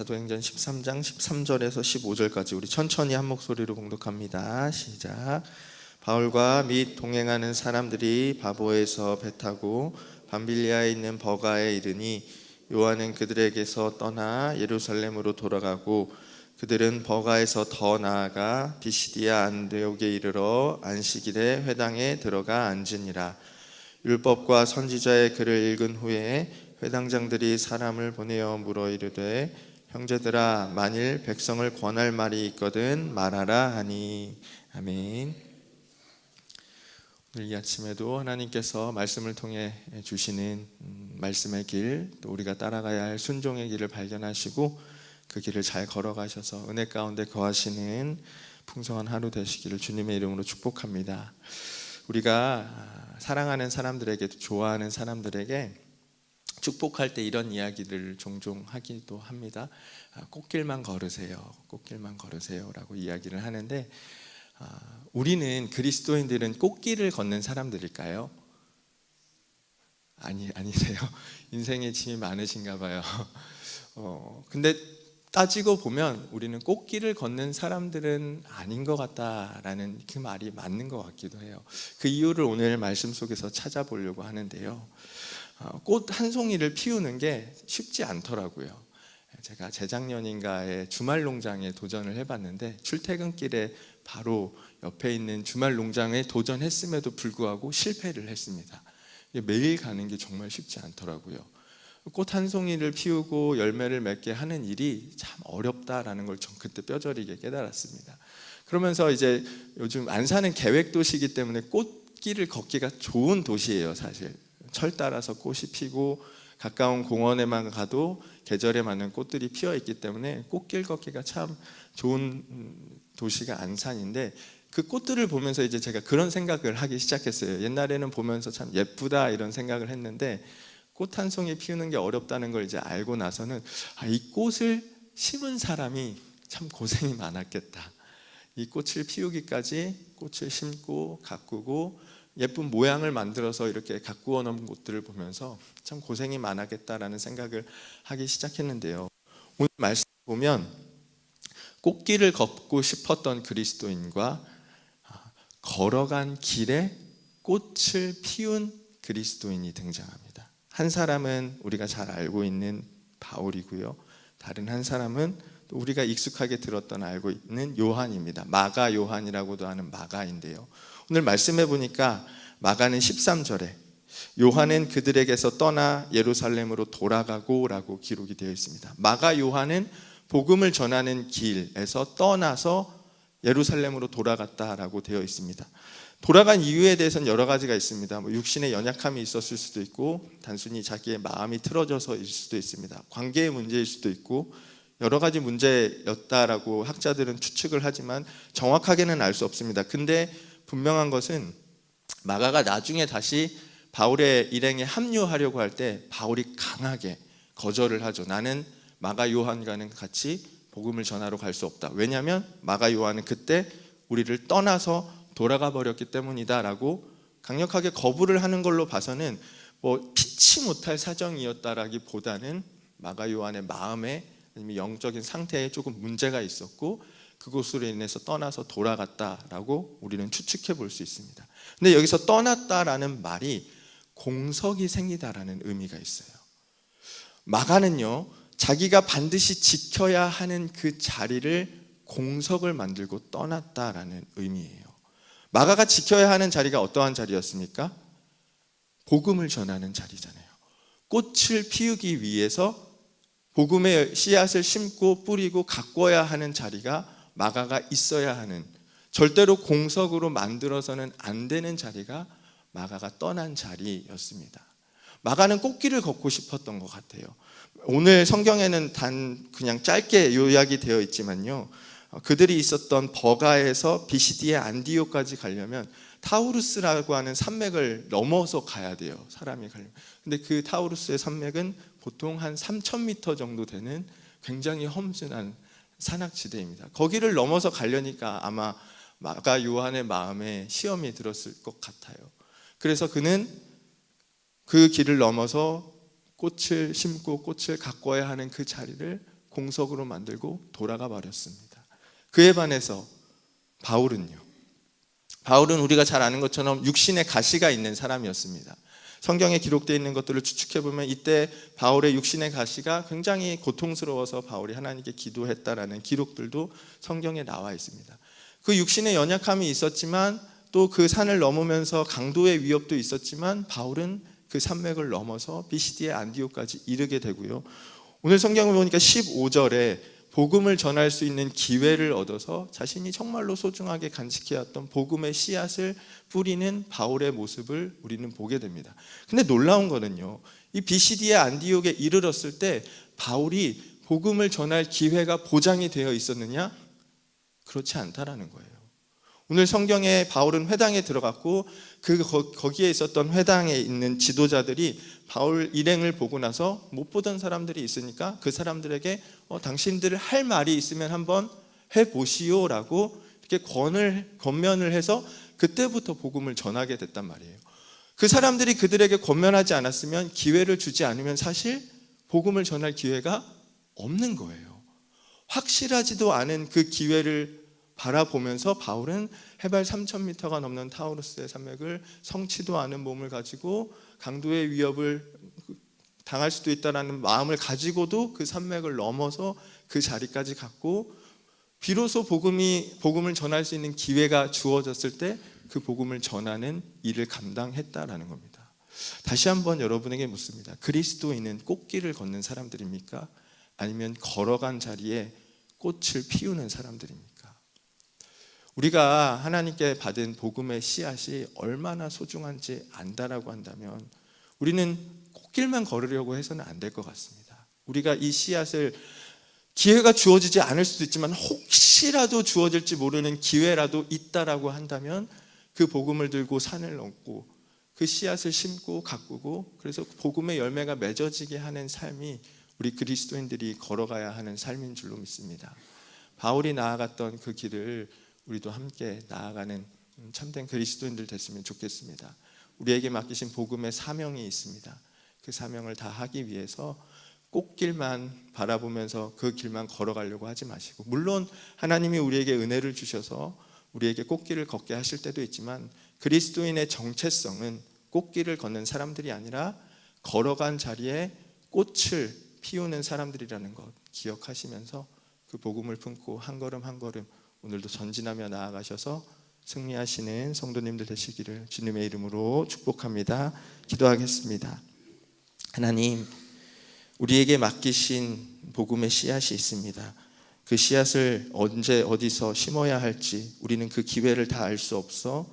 사도행전 13장 13절에서 15절까지 우리 천천히 한 목소리로 봉독합니다. 시작. 바울과 및 동행하는 사람들이 바보에서 배 타고 밤빌리아에 있는 버가에 이르니 요한은 그들에게서 떠나 예루살렘으로 돌아가고 그들은 버가에서 더 나아가 비시디아 안디옥에 이르러 안식일에 회당에 들어가 앉으니라. 율법과 선지자의 글을 읽은 후에 회당장들이 사람을 보내어 물어 이르되 형제들아, 만일 백성을 권할 말이 있거든 말하라 하니. 아멘. 오늘 이 아침에도 하나님께서 말씀을 통해 주시는 말씀의 길, 또 우리가 따라가야 할 순종의 길을 발견하시고 그 길을 잘 걸어가셔서 은혜 가운데 거하시는 풍성한 하루 되시기를 주님의 이름으로 축복합니다. 우리가 사랑하는 사람들에게, 좋아하는 사람들에게 축복할 때 이런 이야기를 종종 하기도 합니다. 꽃길만 걸으세요, 꽃길만 걸으세요 라고 이야기를 하는데, 우리는 그리스도인들은 꽃길을 걷는 사람들일까요? 아니세요. 인생에 짐이 많으신가 봐요. 근데 따지고 보면 우리는 꽃길을 걷는 사람들은 아닌 것 같다라는 그 말이 맞는 것 같기도 해요. 그 이유를 오늘 말씀 속에서 찾아보려고 하는데요. 꽃 한 송이를 피우는 게 쉽지 않더라고요. 제가 재작년인가에 주말 농장에 도전을 해봤는데 출퇴근길에 바로 옆에 있는 주말 농장에 도전했음에도 불구하고 실패를 했습니다. 매일 가는 게 정말 쉽지 않더라고요. 꽃 한 송이를 피우고 열매를 맺게 하는 일이 참 어렵다라는 걸 전 그때 뼈저리게 깨달았습니다. 그러면서 이제 요즘 안산은 계획도시이기 때문에 꽃길을 걷기가 좋은 도시예요. 사실 철 따라서 꽃이 피고 가까운 공원에만 가도 계절에 맞는 꽃들이 피어 있기 때문에 꽃길 걷기가 참 좋은 도시가 안산인데, 그 꽃들을 보면서 이제 제가 그런 생각을 하기 시작했어요. 옛날에는 보면서 참 예쁘다 이런 생각을 했는데 꽃 한 송이 피우는 게 어렵다는 걸 이제 알고 나서는 이 꽃을 심은 사람이 참 고생이 많았겠다. 이 꽃을 피우기까지 꽃을 심고 가꾸고 예쁜 모양을 만들어서 이렇게 가꾸어 놓은 것들을 보면서 참 고생이 많았겠다라는 생각을 하기 시작했는데요. 오늘 말씀 보면 꽃길을 걷고 싶었던 그리스도인과 걸어간 길에 꽃을 피운 그리스도인이 등장합니다. 한 사람은 우리가 잘 알고 있는 바울이고요, 다른 한 사람은 또 우리가 익숙하게 들었던 알고 있는 요한입니다. 마가 요한이라고도 하는 마가인데요, 오늘 말씀해 보니까 마가는 13절에 요한은 그들에게서 떠나 예루살렘으로 돌아가고 라고 기록이 되어 있습니다. 마가 요한은 복음을 전하는 길에서 떠나서 예루살렘으로 돌아갔다라고 되어 있습니다. 돌아간 이유에 대해서는 여러 가지가 있습니다. 육신의 연약함이 있었을 수도 있고, 단순히 자기의 마음이 틀어져서일 수도 있습니다. 관계의 문제일 수도 있고, 여러 가지 문제였다라고 학자들은 추측을 하지만 정확하게는 알 수 없습니다. 근데 분명한 것은 마가가 나중에 다시 바울의 일행에 합류하려고 할 때 바울이 강하게 거절을 하죠. 나는 마가 요한과는 같이 복음을 전하러 갈 수 없다. 왜냐하면 마가 요한은 그때 우리를 떠나서 돌아가 버렸기 때문이다 라고 강력하게 거부를 하는 걸로 봐서는 피치 못할 사정이었다라기보다는 마가 요한의 마음에, 아니면 영적인 상태에 조금 문제가 있었고 그곳으로 인해서 떠나서 돌아갔다라고 우리는 추측해 볼 수 있습니다. 근데 여기서 떠났다라는 말이 공석이 생기다라는 의미가 있어요. 마가는요, 자기가 반드시 지켜야 하는 그 자리를 공석을 만들고 떠났다라는 의미예요. 마가가 지켜야 하는 자리가 어떠한 자리였습니까? 복음을 전하는 자리잖아요. 꽃을 피우기 위해서 복음의 씨앗을 심고 뿌리고 가꿔야 하는 자리가 마가가 있어야 하는, 절대로 공석으로 만들어서는 안 되는 자리가 마가가 떠난 자리였습니다. 마가는 꽃길을 걷고 싶었던 것 같아요. 오늘 성경에는 그냥 짧게 요약이 되어 있지만요, 그들이 있었던 버가에서 비시디아 안디옥까지 가려면 타우루스라고 하는 산맥을 넘어서 가야 돼요, 사람이 가려면. 근데 그 타우루스의 산맥은 보통 한 3,000m 정도 되는 굉장히 험준한 산악지대입니다. 거기를 넘어서 가려니까 아마 마가 요한의 마음에 시험이 들었을 것 같아요. 그래서 그는 그 길을 넘어서 꽃을 심고 꽃을 가꿔야 하는 그 자리를 공석으로 만들고 돌아가 버렸습니다. 그에 반해서 바울은 우리가 잘 아는 것처럼 육신의 가시가 있는 사람이었습니다. 성경에 기록되어 있는 것들을 추측해보면 이때 바울의 육신의 가시가 굉장히 고통스러워서 바울이 하나님께 기도했다라는 기록들도 성경에 나와 있습니다. 그 육신의 연약함이 있었지만 또 그 산을 넘으면서 강도의 위협도 있었지만 바울은 그 산맥을 넘어서 비시디의 안디옥까지 이르게 되고요. 오늘 성경을 보니까 15절에 복음을 전할 수 있는 기회를 얻어서 자신이 정말로 소중하게 간직해왔던 복음의 씨앗을 뿌리는 바울의 모습을 우리는 보게 됩니다. 근데 놀라운 거는요, 이 비시디의 안디옥에 이르렀을 때 바울이 복음을 전할 기회가 보장이 되어 있었느냐? 그렇지 않다라는 거예요. 오늘 성경에 바울은 회당에 들어갔고 거기에 있었던 회당에 있는 지도자들이 바울 일행을 보고 나서 못 보던 사람들이 있으니까 그 사람들에게 당신들 할 말이 있으면 한번 해보시오라고 이렇게 권면을 해서 그때부터 복음을 전하게 됐단 말이에요. 그 사람들이 그들에게 권면하지 않았으면, 기회를 주지 않으면 사실 복음을 전할 기회가 없는 거예요. 확실하지도 않은 그 기회를 바라보면서 바울은 해발 3,000m가 넘는 타우루스의 산맥을 성치도 않은 몸을 가지고 강도의 위협을 당할 수도 있다는 마음을 가지고도 그 산맥을 넘어서 그 자리까지 갔고, 비로소 복음을 전할 수 있는 기회가 주어졌을 때 그 복음을 전하는 일을 감당했다라는 겁니다. 다시 한번 여러분에게 묻습니다. 그리스도인은 꽃길을 걷는 사람들입니까? 아니면 걸어간 자리에 꽃을 피우는 사람들입니까? 우리가 하나님께 받은 복음의 씨앗이 얼마나 소중한지 안다라고 한다면 우리는 꽃길만 걸으려고 해서는 안 될 것 같습니다. 우리가 이 씨앗을, 기회가 주어지지 않을 수도 있지만 혹시라도 주어질지 모르는 기회라도 있다라고 한다면 그 복음을 들고 산을 넘고 그 씨앗을 심고 가꾸고, 그래서 복음의 열매가 맺어지게 하는 삶이 우리 그리스도인들이 걸어가야 하는 삶인 줄로 믿습니다. 바울이 나아갔던 그 길을 우리도 함께 나아가는 참된 그리스도인들 됐으면 좋겠습니다. 우리에게 맡기신 복음의 사명이 있습니다. 그 사명을 다 하기 위해서 꽃길만 바라보면서 그 길만 걸어가려고 하지 마시고, 물론 하나님이 우리에게 은혜를 주셔서 우리에게 꽃길을 걷게 하실 때도 있지만 그리스도인의 정체성은 꽃길을 걷는 사람들이 아니라 걸어간 자리에 꽃을 피우는 사람들이라는 것 기억하시면서 그 복음을 품고 한 걸음 한 걸음 오늘도 전진하며 나아가셔서 승리하시는 성도님들 되시기를 주님의 이름으로 축복합니다. 기도하겠습니다. 하나님, 우리에게 맡기신 복음의 씨앗이 있습니다. 그 씨앗을 언제 어디서 심어야 할지 우리는 그 기회를 다 알 수 없어.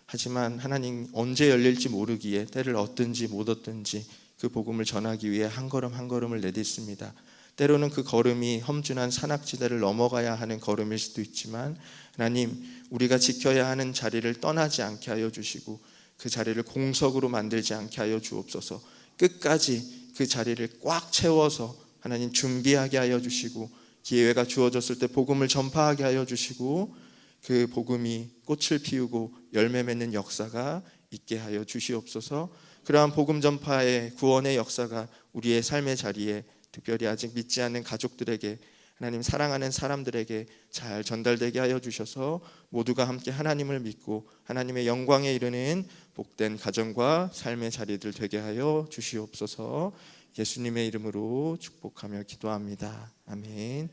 하지만 하나님, 언제 열릴지 모르기에 때를 얻든지 못 얻든지 그 복음을 전하기 위해 한 걸음 한 걸음을 내딛습니다. 때로는 그 걸음이 험준한 산악지대를 넘어가야 하는 걸음일 수도 있지만 하나님, 우리가 지켜야 하는 자리를 떠나지 않게 하여 주시고 그 자리를 공석으로 만들지 않게 하여 주옵소서. 끝까지 그 자리를 꽉 채워서 하나님 준비하게 하여 주시고, 기회가 주어졌을 때 복음을 전파하게 하여 주시고 그 복음이 꽃을 피우고 열매 맺는 역사가 있게 하여 주시옵소서. 그러한 복음 전파의 구원의 역사가 우리의 삶의 자리에, 특별히 아직 믿지 않는 가족들에게, 하나님 사랑하는 사람들에게 잘 전달되게 하여 주셔서 모두가 함께 하나님을 믿고 하나님의 영광에 이르는 복된 가정과 삶의 자리들 되게 하여 주시옵소서. 예수님의 이름으로 축복하며 기도합니다. 아멘.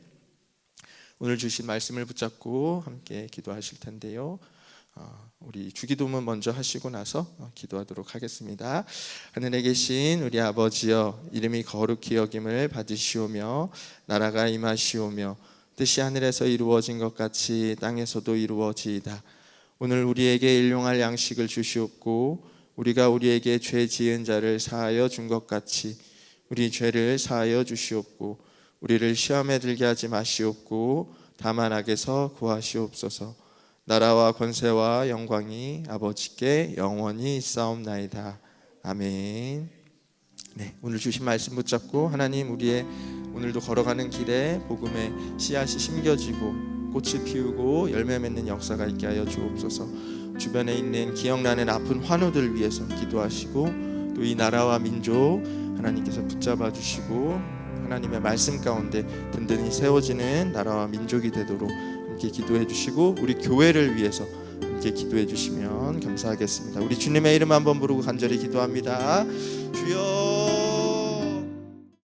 오늘 주신 말씀을 붙잡고 함께 기도하실 텐데요, 우리 주기도문 먼저 하시고 나서 기도하도록 하겠습니다. 하늘에 계신 우리 아버지여, 이름이 거룩히 여김을 받으시오며 나라가 임하시오며 뜻이 하늘에서 이루어진 것 같이 땅에서도 이루어지이다. 오늘 우리에게 일용할 양식을 주시옵고 우리가 우리에게 죄 지은 자를 사하여 준 것 같이 우리 죄를 사하여 주시옵고 우리를 시험에 들게 하지 마시옵고 다만 악에서 구하시옵소서. 나라와 권세와 영광이 아버지께 영원히 있사옵나이다. 아멘. 네, 오늘 주신 말씀 붙잡고 하나님, 우리의 오늘도 걸어가는 길에 복음의 씨앗이 심겨지고 꽃이 피우고 열매 맺는 역사가 있게 하여 주옵소서. 주변에 있는 기억나는 아픈 환우들 위해서 기도하시고 또 이 나라와 민족 하나님께서 붙잡아 주시고 하나님의 말씀 가운데 든든히 세워지는 나라와 민족이 되도록 함께 기도해 주시고 우리 교회를 위해서 함께 기도해 주시면 감사하겠습니다. 우리 주님의 이름 한번 부르고 간절히 기도합니다. 주여